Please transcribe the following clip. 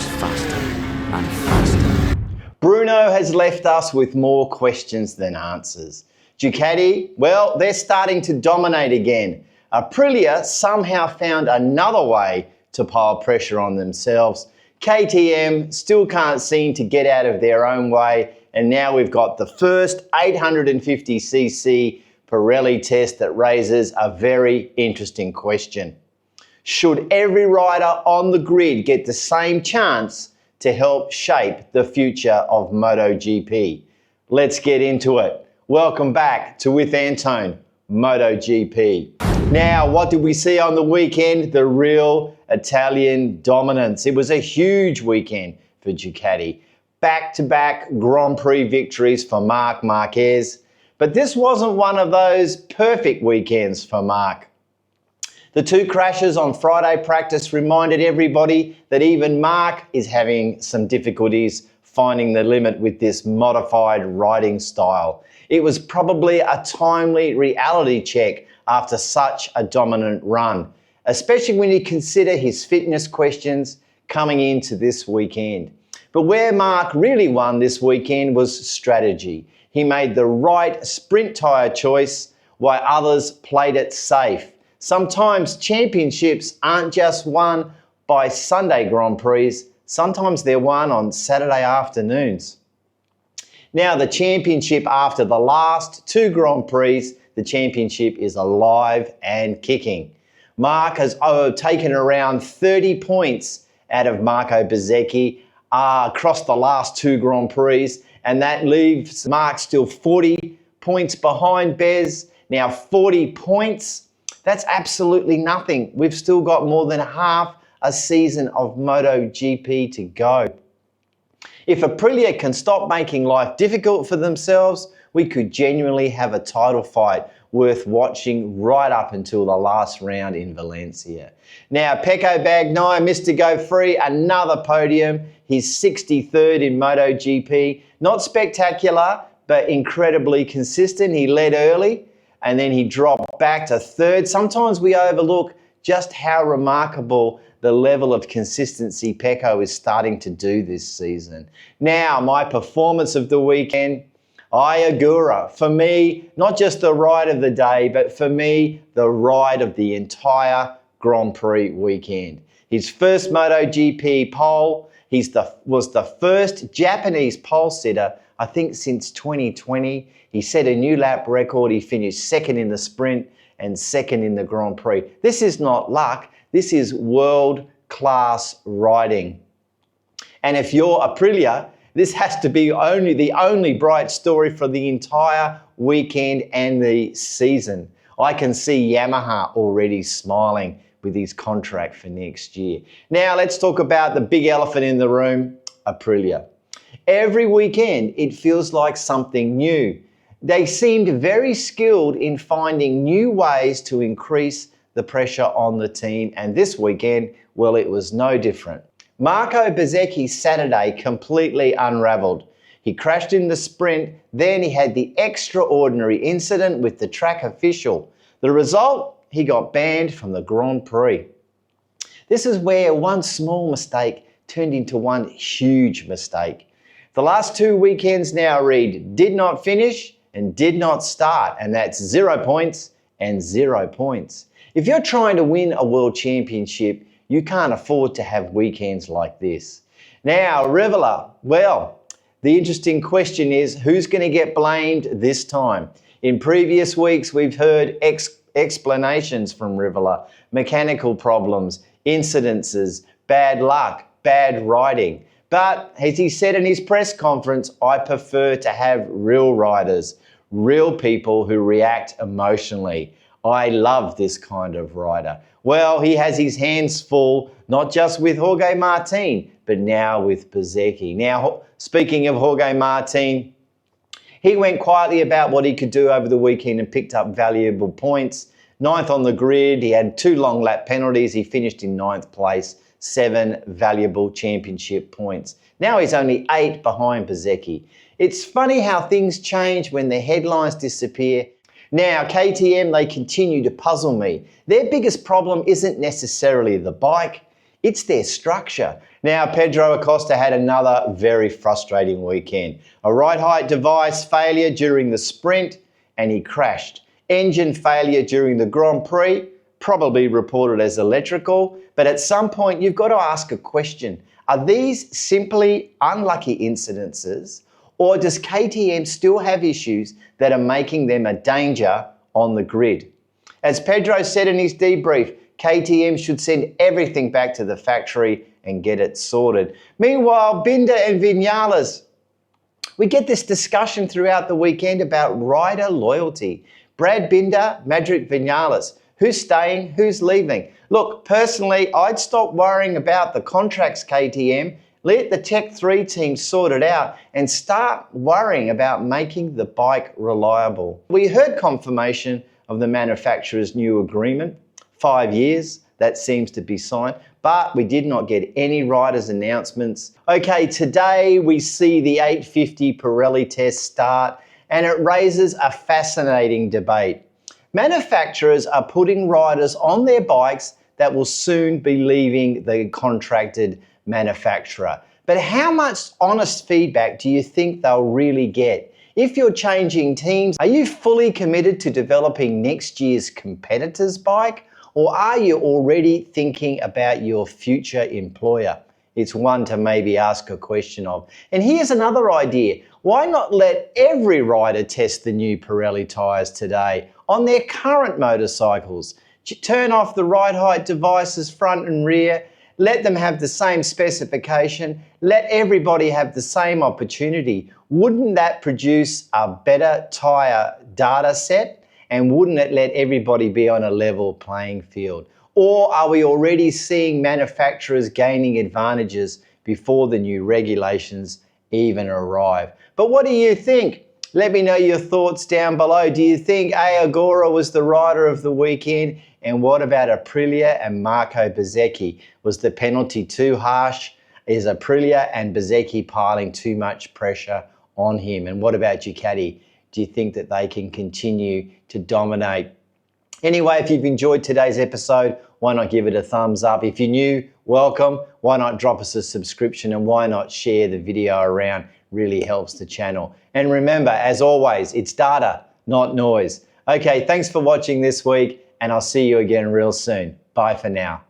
goes faster and faster. Brno has left us with more questions than answers. Ducati, well, they're starting to dominate again. Aprilia somehow found another way to pile pressure on themselves. KTM still can't seem to get out of their own way, and now we've got the first 850cc Pirelli test that raises a very interesting question. Should every rider on the grid get the same chance to help shape the future of MotoGP? Let's get into it. Welcome back to With Antone, MotoGP. Now, what did we see on the weekend? The real Italian dominance. It was a huge weekend for Ducati. Back-to-back Grand Prix victories for Marc Marquez. But this wasn't one of those perfect weekends for Marc. The two crashes on Friday practice reminded everybody that even Marc is having some difficulties finding the limit with this modified riding style. It was probably a timely reality check after such a dominant run, especially when you consider his fitness questions coming into this weekend. But where Marc really won this weekend was strategy. He made the right sprint tyre choice while others played it safe. Sometimes championships aren't just won by Sunday Grand Prix, sometimes they're won on Saturday afternoons. Now the championship after the last two Grand Prix, the championship is alive and kicking. Marc has taken around 30 points out of Marco Bezzecchi across the last two Grand Prix, and that leaves Marc still 40 points behind Bezz. Now 40 points, that's absolutely nothing. We've still got more than half a season of MotoGP to go. If Aprilia can stop making life difficult for themselves, we could genuinely have a title fight worth watching right up until the last round in Valencia. Now, Pecco Bagnaia, Mr. Go Free, another podium. He's 63rd in MotoGP. Not spectacular, but incredibly consistent. He led early and then he dropped back to third. Sometimes we overlook just how remarkable the level of consistency Pecco is starting to do this season. Now, my performance of the weekend, AI Ogura. For me, not just the ride of the day, but for me, the ride of the entire Grand Prix weekend. His first MotoGP pole, was the first Japanese pole sitter, I think, since 2020. He set a new lap record. He finished second in the sprint and second in the Grand Prix. This is not luck. This is world-class riding. And if you're Aprilia, this has to be the only bright story for the entire weekend and the season. I can see Yamaha already smiling with his contract for next year. Now let's talk about the big elephant in the room, Aprilia. Every weekend it feels like something new. They seemed very skilled in finding new ways to increase the pressure on the team, and this weekend, well, it was no different. Marco Bezzecchi's Saturday completely unravelled. He crashed in the sprint, then he had the extraordinary incident with the track official. The result? He got banned from the Grand Prix. This is where one small mistake turned into one huge mistake. The last two weekends now read did not finish and did not start, and that's 0 points and 0 points. If you're trying to win a world championship, you can't afford to have weekends like this. Now, Rivola, well, the interesting question is who's going to get blamed this time? In previous weeks, we've heard explanations from Rivola, mechanical problems, incidences, bad luck, bad riding. But as he said in his press conference, I prefer to have real riders, real people who react emotionally. I love this kind of rider. Well, he has his hands full, not just with Jorge Martin, but now with Bezzecchi. Now, speaking of Jorge Martin, he went quietly about what he could do over the weekend and picked up valuable points. 9th on the grid, he had 2 long lap penalties. He finished in 9th place, 7 valuable championship points. Now he's only 8 behind Bezzecchi. It's funny how things change when the headlines disappear. Now, KTM, they continue to puzzle me. Their biggest problem isn't necessarily the bike, It's their structure. Now, Pedro Acosta had another very frustrating weekend. A ride height device failure during the sprint, and he crashed. Engine failure during the Grand Prix, probably reported as electrical, but at some point you've got to ask a question. Are these simply unlucky incidences, or does KTM still have issues that are making them a danger on the grid? As Pedro said in his debrief, KTM should send everything back to the factory and get it sorted. Meanwhile, Binder and Vinales, we get this discussion throughout the weekend about rider loyalty. Brad Binder, Maverick Vinales, who's staying, who's leaving? Look, personally, I'd stop worrying about the contracts, KTM. Let the Tech 3 team sort it out and start worrying about making the bike reliable. We heard confirmation of the manufacturer's new agreement, 5 years, that seems to be signed, but we did not get any riders' announcements. Okay, today we see the 850 Pirelli test start, and it raises a fascinating debate. Manufacturers are putting riders on their bikes that will soon be leaving the contracted manufacturer. But how much honest feedback do you think they'll really get? If you're changing teams, are you fully committed to developing next year's competitor's bike? Or are you already thinking about your future employer? It's one to maybe ask a question of. And here's another idea. Why not let every rider test the new Pirelli tyres today on their current motorcycles? Turn off the ride height devices front and rear, let them have the same specification, let everybody have the same opportunity. Wouldn't that produce a better tyre data set? And wouldn't it let everybody be on a level playing field? Or are we already seeing manufacturers gaining advantages before the new regulations even arrive? But what do you think? Let me know your thoughts down below. Do you think AI Ogura was the rider of the weekend? And what about Aprilia and Marco Bezzecchi? Was the penalty too harsh? Is Aprilia and Bezzecchi piling too much pressure on him? And what about Ducati? Do you think that they can continue to dominate? Anyway, if you've enjoyed today's episode, why not give it a thumbs up? If you're new, welcome. Why not drop us a subscription, and why not share the video around? Really helps the channel. And remember, as always, it's data, not noise. Okay, thanks for watching this week, and I'll see you again real soon. Bye for now.